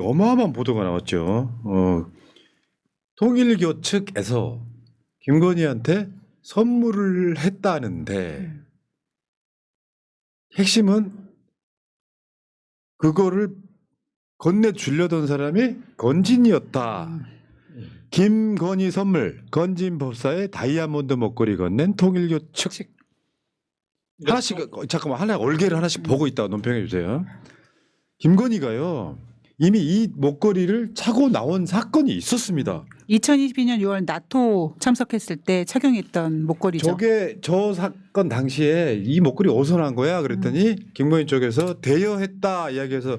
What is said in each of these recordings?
어마어마한 보도가 나왔죠. 통일교 측에서 김건희한테 선물을 했다는데 핵심은 그거를 건네주려던 사람이 건진이었다. 김건희 선물, 건진 법사의 다이아몬드 목걸이 건넨 통일교 측. 하나씩 잠깐만 하나 얼개를 하나씩 보고 있다가 논평해 주세요. 김건희가요 이미 이 목걸이를 차고 나온 사건이 있었습니다. 2022년 6월 나토 참석했을 때 착용했던 목걸이죠. 저게 저 사건 당시에 이 목걸이 어디서 난 거야? 그랬더니 김건희 쪽에서 대여했다 이야기해서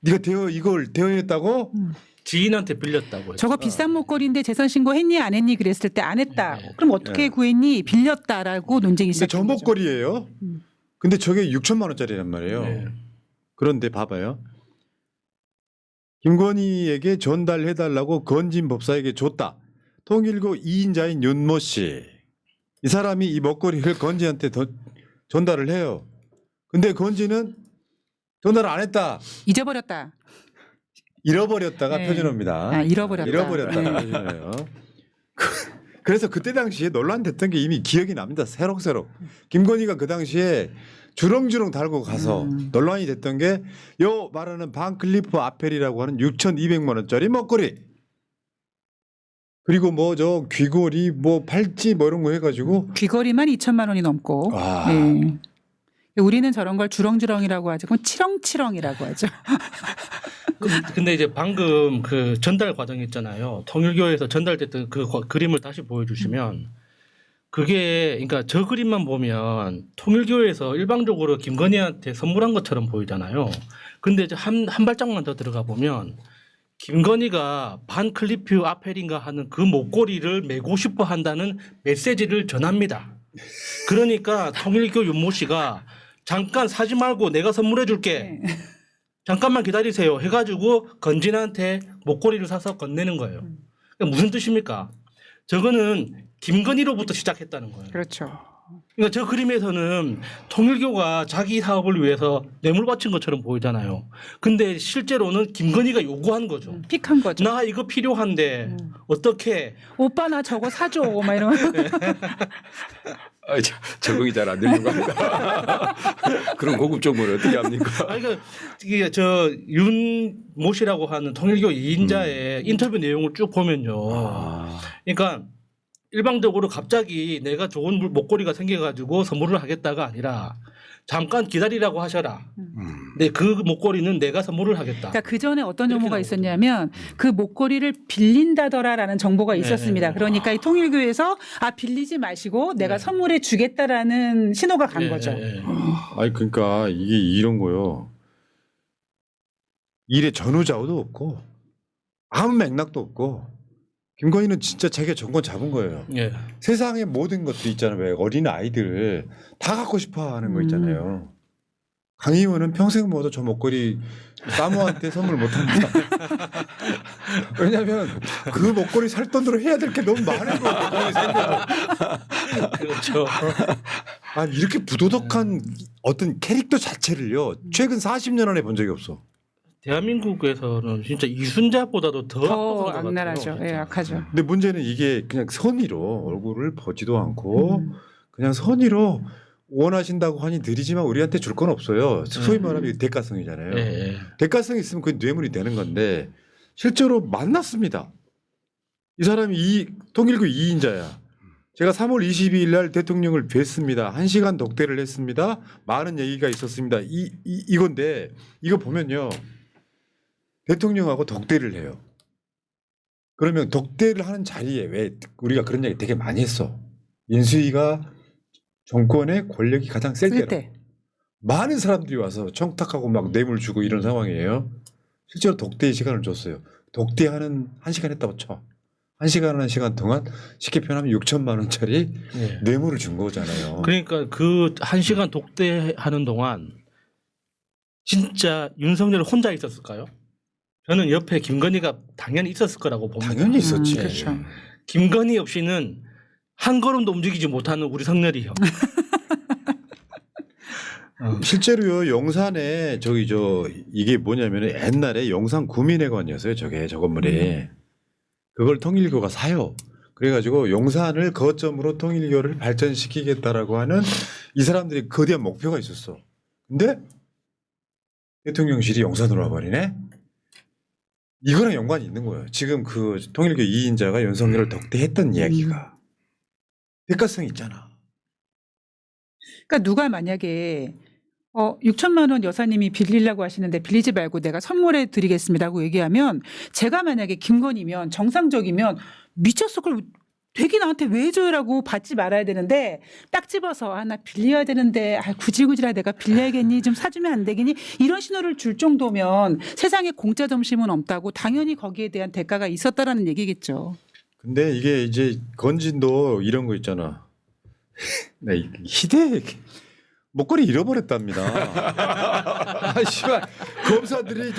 네가 이걸 대여했다고? 지인한테 빌렸다고. 저거 비싼 목걸이인데 재산 신고했니 안 했니 그랬을 때 안 했다. 그럼 어떻게 구했니? 빌렸다라고 논쟁이 근데 시작된 저 거죠. 목걸이예요. 근데 저게 6천만 원짜리란 말이에요. 네. 그런데 봐봐요. 김건희에게 전달해달라고 건진 법사에게 줬다. 통일교 2인자인 윤모 씨. 이 사람이 이 목걸이를 건진한테 전달을 해요. 근데 건진은 전달을 안 했다. 잊어버렸다. 잃어버렸다가 네. 표준어입니다. 아, 잃어버렸다. 잃어버렸다가 네. 표준어예요. 그래서 그때 당시에 논란됐던 게 이미 기억이 납니다. 새록새록. 김건희가 그 당시에 주렁주렁 달고 가서 논란이 됐던 게 요 말하는 반클리프 아펠이라고 하는 6,200만 원짜리 목걸이. 그리고 뭐 저 귀걸이 뭐 팔찌 뭐 이런 거 해가지고 귀걸이만 2천만 원이 넘고. 와. 네. 우리는 저런 걸 주렁주렁이라고 하죠. 그건 치렁치렁이라고 하죠. 근데 이제 방금 그 전달 과정 있잖아요. 통일교에서 전달됐던 그 그림을 다시 보여주시면 그게 그러니까 저 그림만 보면 통일교에서 일방적으로 김건희한테 선물한 것처럼 보이잖아요. 근데 이제 한 발짝만 더 들어가 보면 김건희가 반클리프 아펠인가 하는 그 목걸이를 메고 싶어 한다는 메시지를 전합니다. 그러니까 통일교 윤모 씨가 잠깐 사지 말고 내가 선물해 줄게. 네. 잠깐만 기다리세요. 해가지고 건진한테 목걸이를 사서 건네는 거예요. 그러니까 무슨 뜻입니까? 저거는 김건희로부터 시작했다는 거예요. 그렇죠. 그러니까 저 그림에서는 통일교가 자기 사업을 위해서 뇌물 바친 것처럼 보이잖아요. 근데 실제로는 김건희가 요구한 거죠. 픽한 거죠. 나 이거 필요한데 어떻게 오빠 나 저거 사줘. 막 이러면. 적응이 잘 안 되는 겁니다. 그런 고급 정보를 어떻게 합니까? 아니, 그러니까 이게 저 윤모 씨라고 하는 통일교 2인자의 인터뷰 내용을 쭉 보면요. 그러니까 일방적으로 갑자기 내가 좋은 목걸이가 생겨가지고 선물을 하겠다가 아니라 잠깐 기다리라고 하셔라. 근데 그 목걸이는 내가 선물을 하겠다. 그러니까 그 전에 어떤 이렇게 정보가 나오거든요. 있었냐면 그 목걸이를 빌린다더라라는 정보가 있었습니다. 네. 그러니까 이 통일교에서 빌리지 마시고 내가 네. 선물해 주겠다라는 신호가 간 네, 거죠. 네, 네. 아니 그러니까 이게 이런 거요. 일에 전후좌우도 없고 아무 맥락도 없고 김건희는 진짜 자기가 정권 잡은 거예요. 예. 세상의 모든 것들 있잖아요. 왜 어린 아이들 다 갖고 싶어 하는 거 있잖아요. 강 의원은 평생 모두 저 목걸이 사모한테 선물 못 합니다. 왜냐하면 그 목걸이 살 돈으로 해야 될 게 너무 많은 거예요. 그렇죠. 아니 이렇게 부도덕한 어떤 캐릭터 자체를요. 최근 40년 안에 본 적이 없어. 대한민국에서는 진짜 이순자보다도 더 더 악독한 것 악랄하죠. 같아요. 예, 진짜. 악하죠. 근데 문제는 이게 그냥 선의로 얼굴을 보지도 않고 그냥 선의로 원하신다고 하니 드리지만 우리한테 줄 건 없어요. 소위 말하면 대가성이잖아요. 예, 예. 대가성이 있으면 그 뇌물이 되는 건데 실제로 만났습니다. 이 사람이 통일교 2인자야. 제가 3월 22일 날 대통령을 뵀습니다. 1시간 독대를 했습니다. 많은 얘기가 있었습니다. 이건데 이거 보면요. 대통령하고 독대를 해요. 그러면 독대를 하는 자리에 왜 우리가 그런 얘기 되게 많이 했어. 인수위가 정권의 권력이 가장 셀 쓸 때라. 때. 많은 사람들이 와서 청탁하고 막 뇌물 주고 이런 상황이에요. 실제로 독대의 시간을 줬어요. 독대하는 1시간 했다고 쳐. 1시간 하는 시간 동안 쉽게 표현하면 6천만 원짜리 예. 뇌물을 준 거잖아요. 그러니까 그 1시간 독대하는 동안 진짜 윤석열 혼자 있었을까요? 저는 옆에 김건희가 당연히 있었을 거라고 봅니다. 당연히 있었지. 그렇죠. 김건희 없이는 한 걸음도 움직이지 못하는 우리 성렬이 형. 실제로요 용산에 이게 뭐냐면 옛날에 용산 구민회관이었어요. 저 건물이 그걸 통일교가 사요. 그래가지고 용산을 거점으로 통일교를 발전시키겠다라고 하는 이 사람들이 거대한 목표가 있었어. 근데 대통령실이 용산으로 와버리네. 이거랑 연관이 있는 거예요. 지금 그 통일교 2인자가 윤석열을 덕대했던 이야기가 대가성이 있잖아. 그러니까 누가 만약에 6천만 원 여사님이 빌리려고 하시는데 빌리지 말고 내가 선물해 드리겠습니다고 얘기하면 제가 만약에 김건희면 정상적이면 미쳤어. 그걸 되게 나한테 왜 줘요라고 받지 말아야 되는데 딱 집어서 나 빌려야 되는데 구질구질하 내가 빌려야겠니 좀 사주면 안 되겠니 이런 신호를 줄 정도면 세상에 공짜 점심은 없다고 당연히 거기에 대한 대가가 있었다라는 얘기겠죠. 근데 이게 이제 건진도 이런 거 있잖아. 나 희대 목걸이 잃어버렸답니다. 씨발 검사들이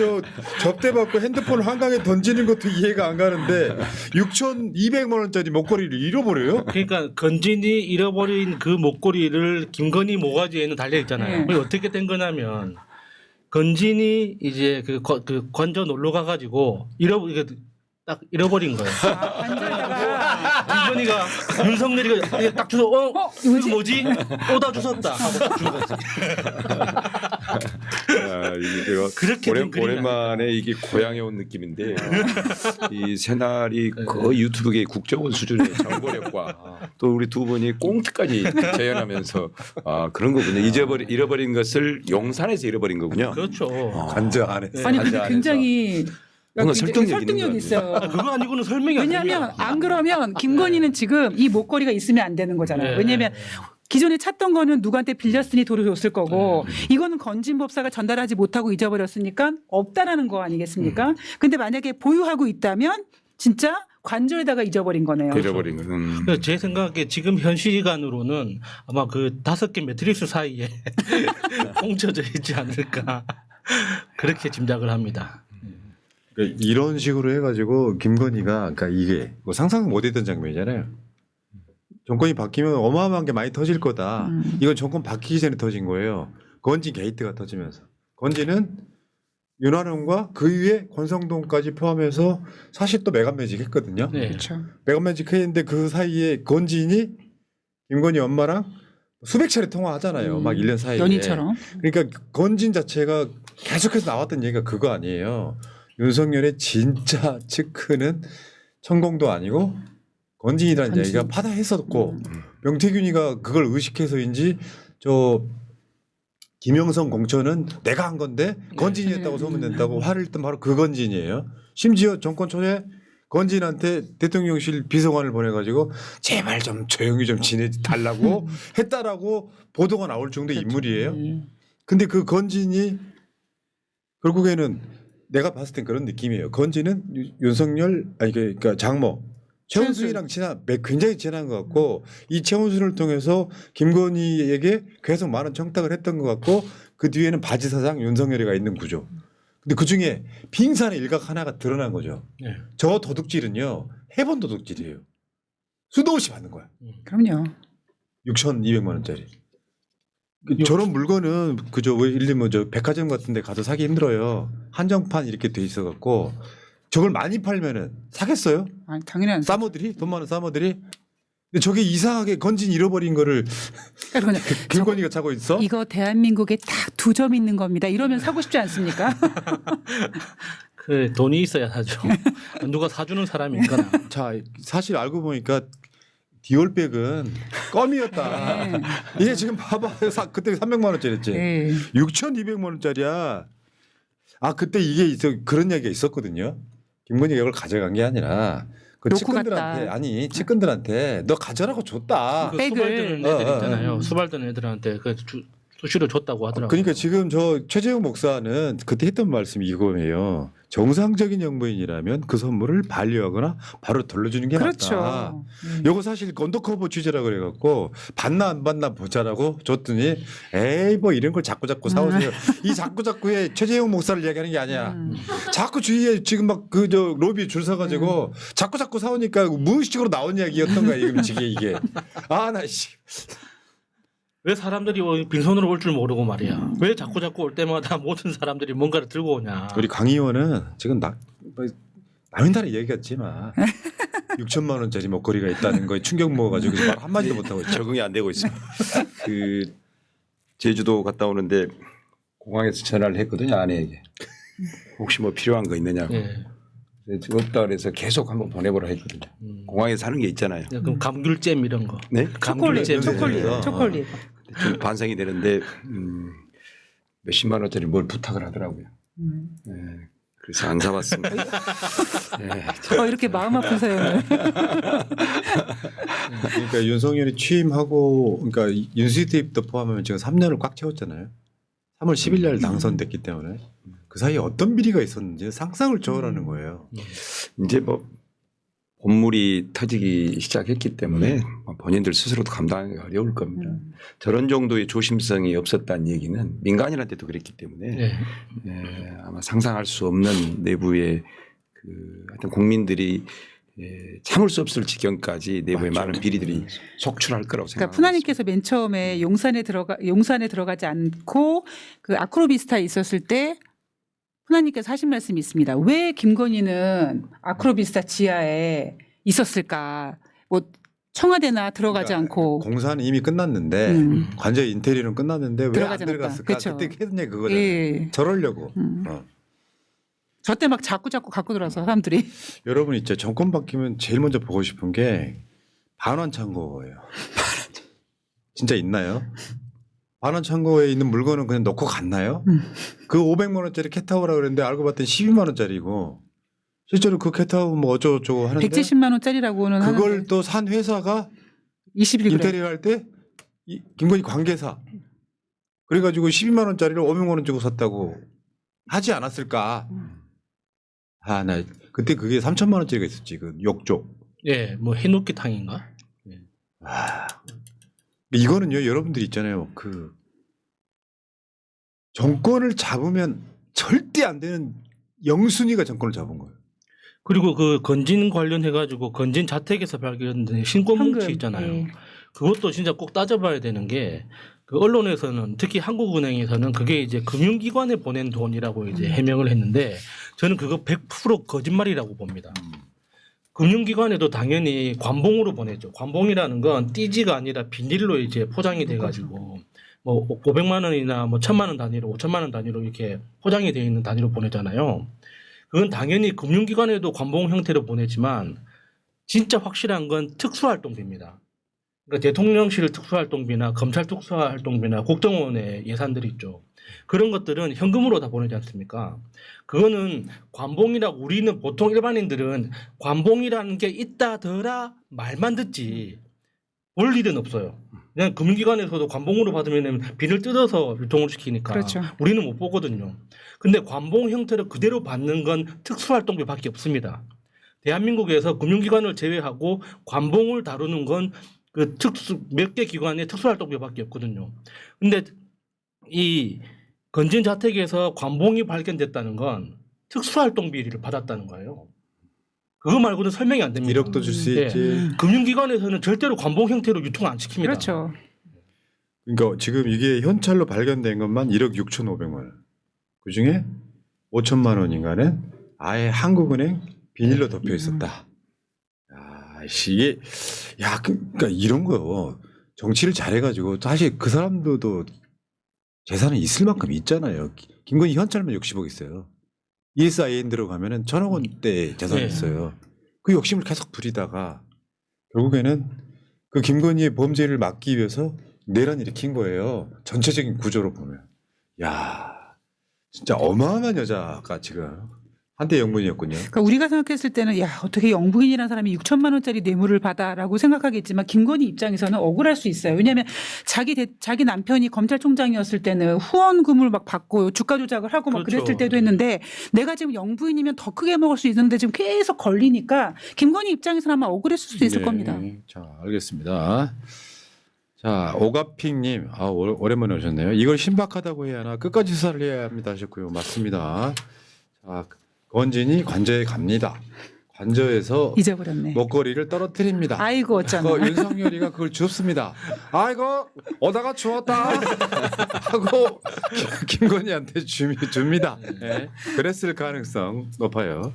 접대받고 핸드폰 한강에 던지는 것도 이해가 안 가는데 6,200만 원짜리 목걸이를 잃어버려요? 그러니까 건진이 잃어버린 그 목걸이를 김건희 모가지에는 달려 있잖아요. 그게 어떻게 된 거냐면 건진이 이제 그 관저 놀러 가가지고 딱 잃어버린 거예요. 관절다가 김건희가 윤석열이가 딱 주워 이거 뭐지? 오다 주웠다. 하고 준 거지. 이게 그렇게 된 그림이 오랜만에 이게 고향에 온 느낌인데 이 새날이 거의 유튜브계 국정원 수준의 정보력과 또 우리 두 분이 꽁트까지 재현하면서 그런 거군요. 잃어버린 것을 용산에서 잃어버린 거군요. 그렇죠. 관저 안에서. 아니 근데 관저 굉장히 뭔가 설득력 설득력이 있어요. 그거 아니고는 설명이 안 돼요. 왜냐하면 안 그러면 김건희는 지금 이 목걸이가 있으면 안 되는 거잖아요. 네. 왜냐하면 기존에 찾던 거는 누구한테 빌렸으니 돌려줬을 거고 이거는 건진법사가 전달하지 못하고 잊어버렸으니까 없다라는 거 아니겠습니까? 근데 만약에 보유하고 있다면 진짜 관절에다가 잊어버린 거네요. 잃어버린 거는. 그래서 제 생각에 지금 현 시간으로는 아마 그 5개 매트리스 사이에 꽁쳐져 있지 않을까 그렇게 짐작을 합니다. 그러니까 이런 식으로 해가지고 김건희가 그러니까 이게 뭐 상상 못했던 장면이잖아요. 정권이 바뀌면 어마어마한 게 많이 터질 거다. 이건 정권 바뀌기 전에 터진 거예요. 건진 게이트가 터지면서. 건진은 윤한홍과 그 위에 권성동까지 포함해서 사실 또 메가매직 했거든요. 네. 그렇죠. 메가매직 했는데 그 사이에 건진이 김건희 엄마랑 수백 차례 통화하잖아요. 막 1년 사이에. 연희처럼. 그러니까 건진 자체가 계속해서 나왔던 얘기가 그거 아니에요. 윤석열의 진짜 측근은 천공도 아니고 건진이라는 건진. 얘기가 파다했었고 명태균이가 그걸 의식해서인지 김영선 공천은 내가 한 건데 건진이 했다고 소문낸다고 화를 냈던 바로 그 건진이에요. 심지어 정권 초에 건진한테 대통령실 비서관을 보내가지고 제발 좀 조용히 좀 지내달라고 했다라고 보도가 나올 정도의 인물이에요. 근데 그 건진이 결국에는 내가 봤을 땐 그런 느낌이에요. 건진은 윤석열 그러니까 장모 최원순이랑 굉장히 친한 것 같고 이 최원순을 통해서 김건희에게 계속 많은 청탁을 했던 것 같고 그 뒤에는 바지 사장 윤석열이가 있는 구조. 근데 그 중에 빙산의 일각 하나가 드러난 거죠. 네. 저 도둑질은요 해본 도둑질이에요. 수도 없이 받는 거야. 그럼요. 6,200만 원짜리. 저런 물건은 그저 예를 들면 저 백화점 같은데 가서 사기 힘들어요. 한정판 이렇게 돼 있어갖고 저걸 많이 팔면은 사겠어요? 아니, 당연히 안 싸머들이 돈 많은 싸머들이. 근데 저게 이상하게 건진 잃어버린 거를 그러니까 김건희가 차고 있어? 이거 대한민국에 딱 2점 있는 겁니다. 이러면 사고 싶지 않습니까? 그 돈이 있어야 사죠. 누가 사주는 사람이 있거나. 자 사실 알고 보니까 디올백은 껌이었다. 네. 이게 지금 봐봐 그때 300만 원짜리였지. 네. 6,200만 원짜리야. 그때 이게 그런 얘기가 있었거든요. 김건희가 이걸 가져간 게 아니라 그 놓고 측근들한테 갔다. 측근들한테 너 가져라고 줬다. 그 백을. 수발드는 애들 있잖아요. 수발드는 애들한테 그 수시로 줬다고 하더라고요. 그러니까 지금 저 최재형 목사는 그때 했던 말씀이 이거예요. 정상적인 영부인이라면 그 선물을 반려하거나 바로 돌려주는 게 맞다. 그렇죠. 요거 사실 언더커버 취재라 그래갖고 받나 안 받나 보자라고 줬더니 에이 뭐 이런 걸 자꾸 사오세요. 이 자꾸의 최재형 목사를 얘기하는 게 아니야. 자꾸 주위에 지금 막 그 저 로비 줄 서가지고 자꾸 사오니까 무의식적으로 나온 이야기였던 거야 이게. 나 씨. 왜 사람들이 빈손으로 올 줄 모르고 말이야. 왜 자꾸 올 때마다 모든 사람들이 뭔가를 들고 오냐. 우리 강 의원은 지금 남의 나라 얘기 같지만 6천만 원짜리 먹거리가 있다는 거에 충격 먹어가지고 말 한마디도 못하고 있죠. 적응이 안 되고 있습니다. 그 제주도 갔다 오는데 공항에서 전화를 했거든요, 아내에게. 혹시 뭐 필요한 거 있느냐고. 예. 없다 그래서 계속 한번 보내보라 했거든요. 공항에 사는 게 있잖아요. 그럼 감귤잼 이런 거. 네? 감귤잼. 초콜릿. 좀 반성이 되는데 몇십만 원짜리 뭘 부탁을 하더라고요. 네, 그래서 안 사봤습니다. 네, 이렇게 마음 아픈 사연을. 그러니까 윤석열이 취임하고 그러니까 윤수입도 포함하면 지금 3년을 꽉 채웠잖아요. 3월 10일 날 당선됐기 때문에 그 사이에 어떤 비리가 있었는지 상상을 초월하는 거예요. 이제 뭐 본물이 터지기 시작했기 때문에 본인들 스스로도 감당하기 어려울 겁니다. 저런 정도의 조심성이 없었다는 얘기는 민간인한테도 그랬기 때문에 예. 아마 상상할 수 없는 내부의 하여튼 국민들이 참을 수 없을 지경까지 내부에 맞죠. 많은 비리들이 속출할 거라고 그러니까 생각합니다. 푸나님께서 맨 처음에 용산에 들어가지 않고 그 아크로비스타에 있었을 때 푸나님께서 하신 말씀이 있습니다. 왜 김건희는 아크로비스타 지하에 있었을까? 뭐 청와대나 들어가지 그러니까 않고 공사는 이미 끝났는데 관저 인테리어는 끝났는데 왜 안 들어가지 않았다. 들어갔을까? 그쵸. 그때 했냐 그거를 예. 저러려고. 저때 막 자꾸 갖고 들어서 사람들이 여러분 있죠. 정권 바뀌면 제일 먼저 보고 싶은 게 반환 창고예요. 진짜 있나요? 반환 창고에 있는 물건은 그냥 넣고 갔나요? 그 500만 원짜리 캣타워라 그랬는데 알고 봤더니 12만 원짜리고 실제로 그 캣타워 뭐 어쩌고저쩌고 하는데 170만 원짜리라고는 그걸 하는데 또 산 회사가 21g. 인테리어 할 때 김건희 관계사 그래가지고 12만 원짜리를 500만 원 주고 샀다고 하지 않았을까? 아, 나 그때 그게 3천만 원짜리가 있었지 그 욕조. 예, 뭐 해놓기 탕인가? 아, 이거는요 여러분들 있잖아요 그 정권을 잡으면 절대 안 되는 영순위가 정권을 잡은 거예요. 그리고 그 건진 관련해가지고 건진 자택에서 발견된 신고뭉치 현금. 있잖아요. 예. 그것도 진짜 꼭 따져봐야 되는 게 그 언론에서는 특히 한국은행에서는 그게 이제 금융기관에 보낸 돈이라고 이제 해명을 했는데 저는 그거 100% 거짓말이라고 봅니다. 금융기관에도 당연히 관봉으로 보내죠. 관봉이라는 건 띠지가 아니라 비닐로 이제 포장이 돼가지고 뭐 500만 원이나 뭐 1000만 원 단위로 5천만 원 단위로 이렇게 포장이 되어 있는 단위로 보내잖아요. 그건 당연히 금융기관에도 관봉 형태로 보내지만 진짜 확실한 건 특수활동비입니다. 그러니까 대통령실 특수활동비나 검찰 특수활동비나 국정원의 예산들이 있죠. 그런 것들은 현금으로 다 보내지 않습니까? 그거는 관봉이라고 우리는 보통 일반인들은 관봉이라는 게 있다더라 말만 듣지 볼 일은 없어요. 그냥 금융기관에서도 관봉으로 받으면 비늘 뜯어서 유통을 시키니까 그렇죠. 우리는 못 보거든요. 근데 관봉 형태로 그대로 받는 건 특수활동비밖에 없습니다. 대한민국에서 금융기관을 제외하고 관봉을 다루는 건 그 특수 몇 개 기관의 특수활동비밖에 없거든요. 근데 이 건진 자택에서 관봉이 발견됐다는 건 특수활동비를 받았다는 거예요. 그거 말고는 설명이 안 됩니다. 1억도 줄 수 예. 있지. 금융기관에서는 절대로 관봉 형태로 유통 안 시킵니다. 그렇죠. 그러니까 지금 이게 현찰로 발견된 것만 1억 6,500만 원. 그 중에 5천만 원인가는 아예 한국은행 비닐로 덮여 있었다. 야, 이게 그러니까 이런 거 정치를 잘해가지고 사실 그 사람들도 재산은 있을 만큼 있잖아요. 김건희 현찰만 60억 있어요. ESIN 들어가면은 1,000억 원대 재산이 네. 있어요. 그 욕심을 계속 부리다가 결국에는 그 김건희의 범죄를 막기 위해서 내란 일으킨 거예요. 전체적인 구조로 보면. 야, 진짜 어마어마한 여자가 지금 한때 영분이었군요. 그러니까 우리가 생각했을 때는 야 어떻게 영부인이라는 사람이 6천만 원짜리 뇌물을 받아라고 생각하겠지만 김건희 입장에서는 억울할 수 있어요. 왜냐하면 자기 남편이 검찰총장이었을 때는 후원금을 막 받고 주가 조작을 하고 막 그렇죠. 그랬을 때도 했는데 내가 지금 영부인이면 더 크게 먹을 수 있는데 지금 계속 걸리니까 김건희 입장에서는 아마 억울했을 수도 있을 네. 겁니다. 자, 알겠습니다. 자, 오가핑님, 오랜만에 오셨네요. 이걸 신박하다고 해야 하나 끝까지 수사를 해야 합니다 하셨고요. 맞습니다. 자, 건진이 관저에 갑니다. 관저에서 잊어버렸네. 먹거리를 떨어뜨립니다. 아이고 어쩌나. 윤석열이가 그걸 줍습니다. 아이고 오다가 주웠다 하고 김건희한테 줍니다. 예, 그랬을 가능성 높아요.